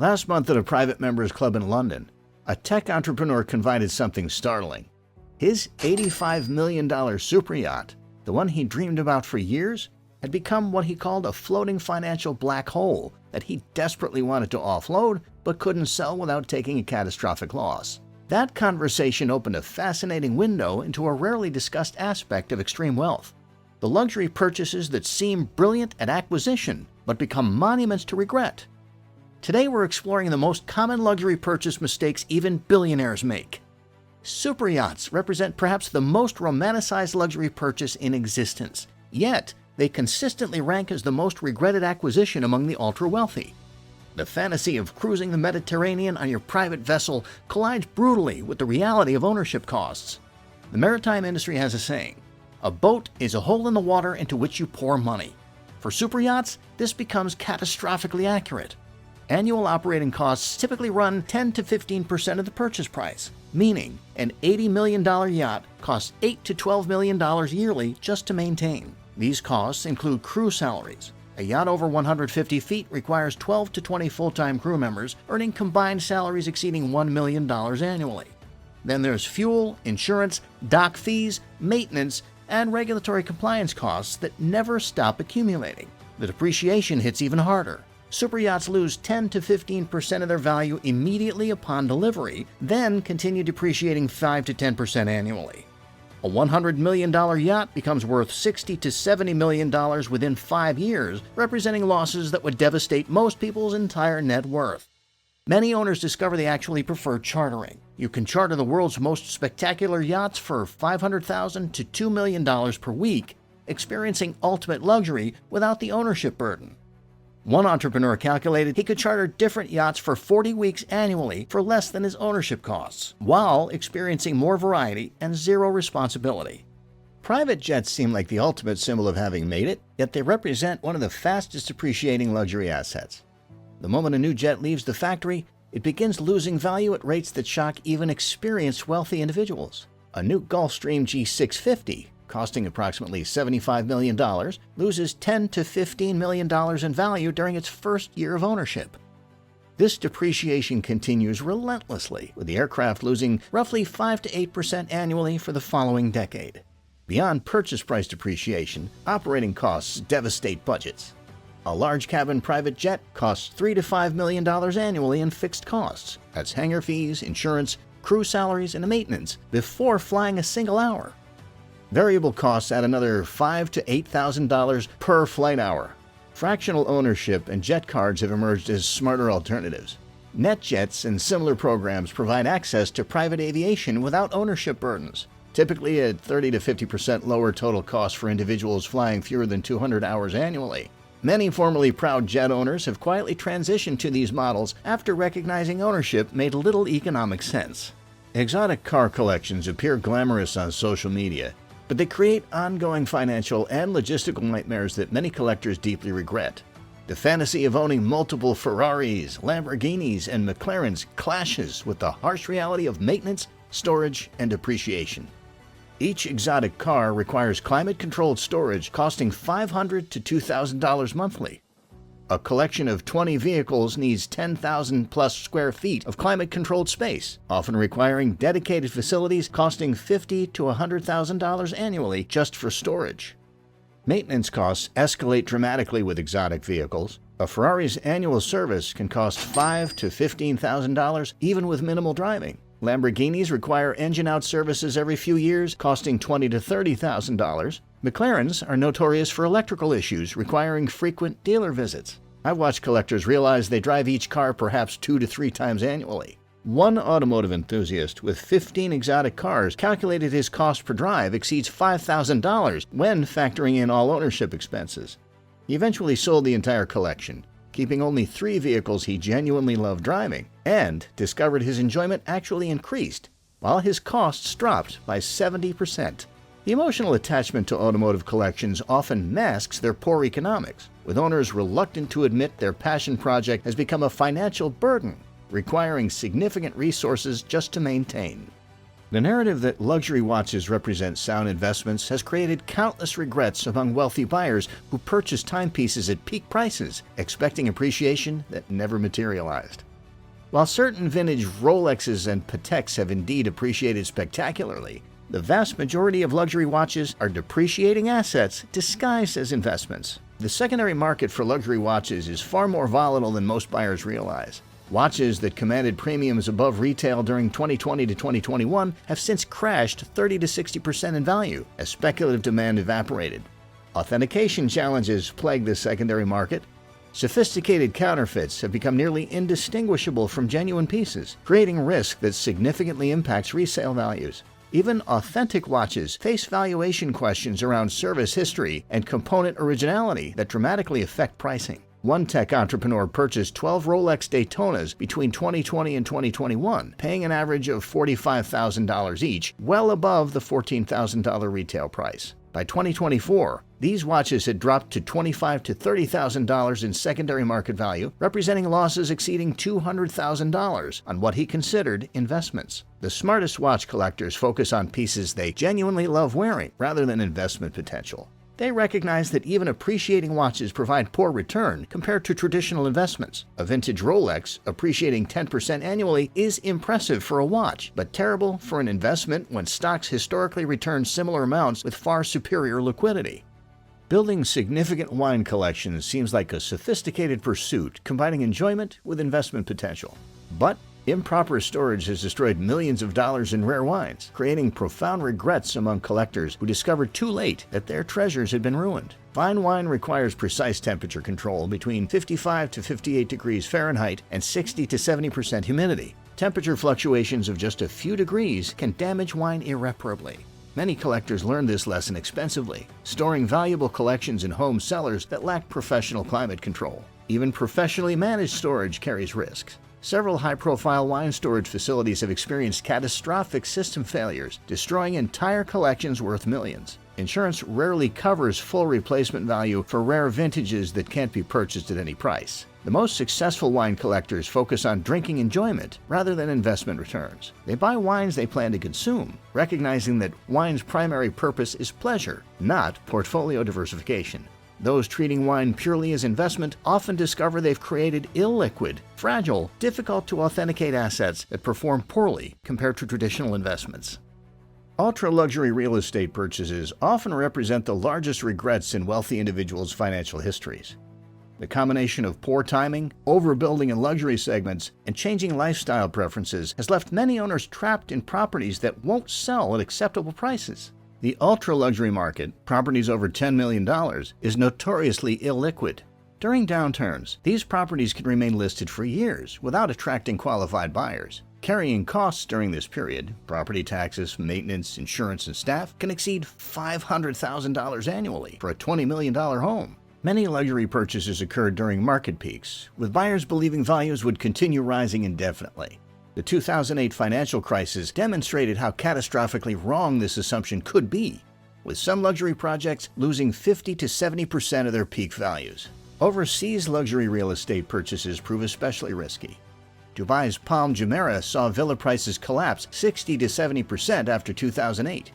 Last month at a private members club in London, a tech entrepreneur confided something startling. His $85 million super yacht, the one he dreamed about for years, had become what he called a floating financial black hole that he desperately wanted to offload but couldn't sell without taking a catastrophic loss. That conversation opened a fascinating window into a rarely discussed aspect of extreme wealth: the luxury purchases that seem brilliant at acquisition but become monuments to regret. Today we're exploring the most common luxury purchase mistakes even billionaires make. Super yachts represent perhaps the most romanticized luxury purchase in existence, yet they consistently rank as the most regretted acquisition among the ultra-wealthy. The fantasy of cruising the Mediterranean on your private vessel collides brutally with the reality of ownership costs. The maritime industry has a saying: a boat is a hole in the water into which you pour money. For super yachts, this becomes catastrophically accurate. Annual operating costs typically run 10 to 15% of the purchase price, meaning an $80 million yacht costs $8 to $12 million yearly just to maintain. These costs include crew salaries. A yacht over 150 feet requires 12 to 20 full-time crew members, earning combined salaries exceeding $1 million annually. Then there's fuel, insurance, dock fees, maintenance, and regulatory compliance costs that never stop accumulating. The depreciation hits even harder. Super yachts lose 10 to 15% of their value immediately upon delivery, then continue depreciating 5 to 10% annually. A $100 million yacht becomes worth $60 to $70 million within 5 years, representing losses that would devastate most people's entire net worth. Many owners discover they actually prefer chartering. You can charter the world's most spectacular yachts for $500,000 to $2 million per week, experiencing ultimate luxury without the ownership burden. One entrepreneur calculated he could charter different yachts for 40 weeks annually for less than his ownership costs, while experiencing more variety and zero responsibility. Private jets seem like the ultimate symbol of having made it, yet they represent one of the fastest depreciating luxury assets. The moment a new jet leaves the factory, it begins losing value at rates that shock even experienced wealthy individuals. A new Gulfstream G650, costing approximately $75 million, loses $10 to $15 million in value during its first year of ownership. This depreciation continues relentlessly, with the aircraft losing roughly 5 to 8% annually for the following decade. Beyond purchase price depreciation, operating costs devastate budgets. A large cabin private jet costs $3 to $5 million annually in fixed costs. That's hangar fees, insurance, crew salaries, and maintenance before flying a single hour. Variable costs add another $5,000 to $8,000 per flight hour. Fractional ownership and jet cards have emerged as smarter alternatives. NetJets and similar programs provide access to private aviation without ownership burdens, typically at 30 to 50% lower total cost for individuals flying fewer than 200 hours annually. Many formerly proud jet owners have quietly transitioned to these models after recognizing ownership made little economic sense. Exotic car collections appear glamorous on social media, but they create ongoing financial and logistical nightmares that many collectors deeply regret. The fantasy of owning multiple Ferraris, Lamborghinis, and McLarens clashes with the harsh reality of maintenance, storage, and depreciation. Each exotic car requires climate-controlled storage costing $500 to $2,000 monthly. A collection of 20 vehicles needs 10,000 plus square feet of climate-controlled space, often requiring dedicated facilities costing $50,000 to $100,000 annually just for storage. Maintenance costs escalate dramatically with exotic vehicles. A Ferrari's annual service can cost $5,000 to $15,000 even with minimal driving. Lamborghinis require engine-out services every few years, costing $20,000 to $30,000. McLarens are notorious for electrical issues, requiring frequent dealer visits. I've watched collectors realize they drive each car perhaps 2 to 3 times annually. One automotive enthusiast with 15 exotic cars calculated his cost per drive exceeds $5,000 when factoring in all ownership expenses. He eventually sold the entire collection, keeping only 3 vehicles he genuinely loved driving, and discovered his enjoyment actually increased, while his costs dropped by 70%. The emotional attachment to automotive collections often masks their poor economics, with owners reluctant to admit their passion project has become a financial burden, requiring significant resources just to maintain. The narrative that luxury watches represent sound investments has created countless regrets among wealthy buyers who purchased timepieces at peak prices, expecting appreciation that never materialized. While certain vintage Rolexes and Pateks have indeed appreciated spectacularly, the vast majority of luxury watches are depreciating assets disguised as investments. The secondary market for luxury watches is far more volatile than most buyers realize. Watches that commanded premiums above retail during 2020 to 2021 have since crashed 30 to 60% in value as speculative demand evaporated. Authentication challenges plague the secondary market. Sophisticated counterfeits have become nearly indistinguishable from genuine pieces, creating risk that significantly impacts resale values. Even authentic watches face valuation questions around service history and component originality that dramatically affect pricing. One tech entrepreneur purchased 12 Rolex Daytonas between 2020 and 2021, paying an average of $45,000 each, well above the $14,000 retail price. By 2024, these watches had dropped to $25,000 to $30,000 in secondary market value, representing losses exceeding $200,000 on what he considered investments. The smartest watch collectors focus on pieces they genuinely love wearing rather than investment potential. They recognize that even appreciating watches provide poor return compared to traditional investments. A vintage Rolex appreciating 10% annually is impressive for a watch, but terrible for an investment when stocks historically return similar amounts with far superior liquidity. Building significant wine collections seems like a sophisticated pursuit combining enjoyment with investment potential. But improper storage has destroyed millions of dollars in rare wines, creating profound regrets among collectors who discovered too late that their treasures had been ruined. Fine wine requires precise temperature control between 55 to 58 degrees Fahrenheit and 60 to 70% humidity. Temperature fluctuations of just a few degrees can damage wine irreparably. Many collectors learn this lesson expensively, storing valuable collections in home cellars that lack professional climate control. Even professionally managed storage carries risks. Several high-profile wine storage facilities have experienced catastrophic system failures, destroying entire collections worth millions. Insurance rarely covers full replacement value for rare vintages that can't be purchased at any price. The most successful wine collectors focus on drinking enjoyment rather than investment returns. They buy wines they plan to consume, recognizing that wine's primary purpose is pleasure, not portfolio diversification. Those treating wine purely as investment often discover they've created illiquid, fragile, difficult to authenticate assets that perform poorly compared to traditional investments. Ultra-luxury real estate purchases often represent the largest regrets in wealthy individuals' financial histories. The combination of poor timing, overbuilding in luxury segments, and changing lifestyle preferences has left many owners trapped in properties that won't sell at acceptable prices. The ultra-luxury market, properties over $10 million, is notoriously illiquid. During downturns, these properties can remain listed for years without attracting qualified buyers. Carrying costs during this period, property taxes, maintenance, insurance, and staff, can exceed $500,000 annually for a $20 million home. Many luxury purchases occurred during market peaks, with buyers believing values would continue rising indefinitely. The 2008 financial crisis demonstrated how catastrophically wrong this assumption could be, with some luxury projects losing 50 to 70% of their peak values. Overseas luxury real estate purchases prove especially risky. Dubai's Palm Jumeirah saw villa prices collapse 60 to 70% after 2008.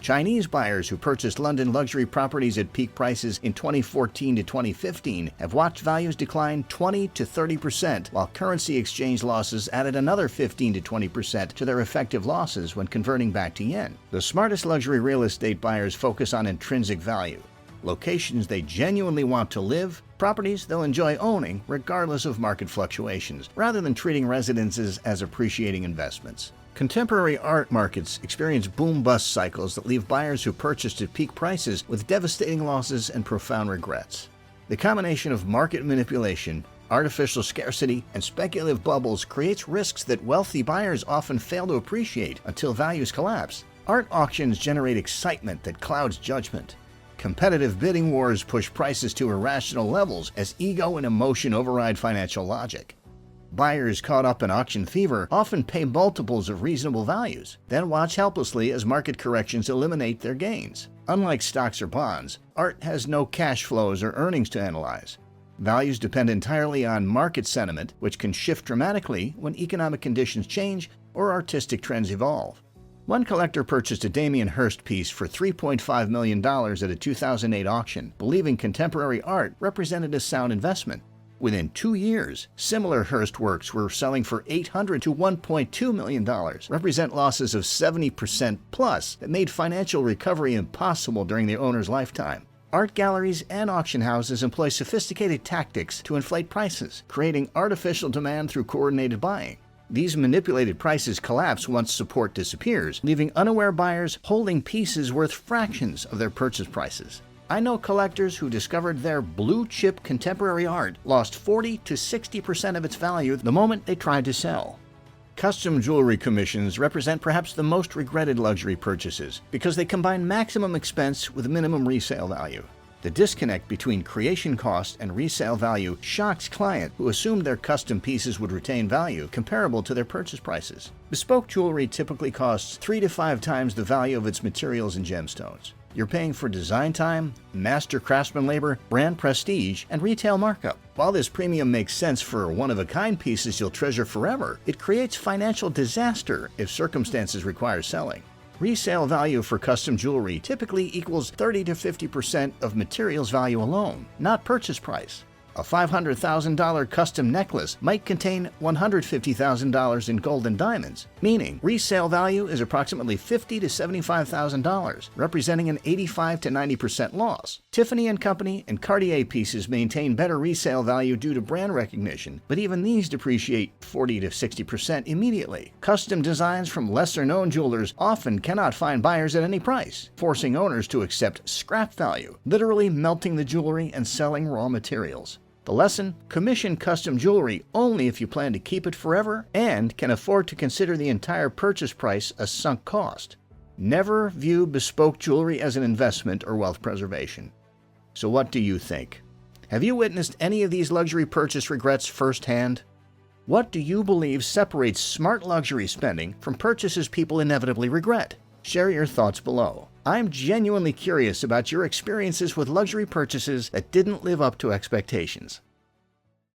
Chinese buyers who purchased London luxury properties at peak prices in 2014 to 2015 have watched values decline 20 to 30%, while currency exchange losses added another 15 to 20% to their effective losses when converting back to yen. The smartest luxury real estate buyers focus on intrinsic value, locations they genuinely want to live, properties they'll enjoy owning regardless of market fluctuations, rather than treating residences as appreciating investments. Contemporary art markets experience boom-bust cycles that leave buyers who purchased at peak prices with devastating losses and profound regrets. The combination of market manipulation, artificial scarcity, and speculative bubbles creates risks that wealthy buyers often fail to appreciate until values collapse. Art auctions generate excitement that clouds judgment. Competitive bidding wars push prices to irrational levels as ego and emotion override financial logic. Buyers caught up in auction fever often pay multiples of reasonable values, then watch helplessly as market corrections eliminate their gains. Unlike stocks or bonds, art has no cash flows or earnings to analyze. Values depend entirely on market sentiment, which can shift dramatically when economic conditions change or artistic trends evolve. One collector purchased a Damien Hirst piece for $3.5 million at a 2008 auction, believing contemporary art represented a sound investment. Within 2 years, similar Hearst works were selling for $800 to $1.2 million, represent losses of 70% plus that made financial recovery impossible during the owner's lifetime. Art galleries and auction houses employ sophisticated tactics to inflate prices, creating artificial demand through coordinated buying. These manipulated prices collapse once support disappears, leaving unaware buyers holding pieces worth fractions of their purchase prices. I know collectors who discovered their blue-chip contemporary art lost 40 to 60% of its value the moment they tried to sell. Custom jewelry commissions represent perhaps the most regretted luxury purchases because they combine maximum expense with minimum resale value. The disconnect between creation cost and resale value shocks clients who assumed their custom pieces would retain value comparable to their purchase prices. Bespoke jewelry typically costs 3 to 5 times the value of its materials and gemstones. You're paying for design time, master craftsman labor, brand prestige, and retail markup. While this premium makes sense for one-of-a-kind pieces you'll treasure forever, it creates financial disaster if circumstances require selling. Resale value for custom jewelry typically equals 30 to 50% of materials value alone, not purchase price. A $500,000 custom necklace might contain $150,000 in gold and diamonds, meaning resale value is approximately $50,000 to $75,000, representing an 85 to 90% loss. Tiffany & Company and Cartier pieces maintain better resale value due to brand recognition, but even these depreciate 40 to 60% immediately. Custom designs from lesser-known jewelers often cannot find buyers at any price, forcing owners to accept scrap value, literally melting the jewelry and selling raw materials. The lesson: commission custom jewelry only if you plan to keep it forever and can afford to consider the entire purchase price a sunk cost. Never view bespoke jewelry as an investment or wealth preservation. So what do you think? Have you witnessed any of these luxury purchase regrets firsthand? What do you believe separates smart luxury spending from purchases people inevitably regret? Share your thoughts below. I'm genuinely curious about your experiences with luxury purchases that didn't live up to expectations.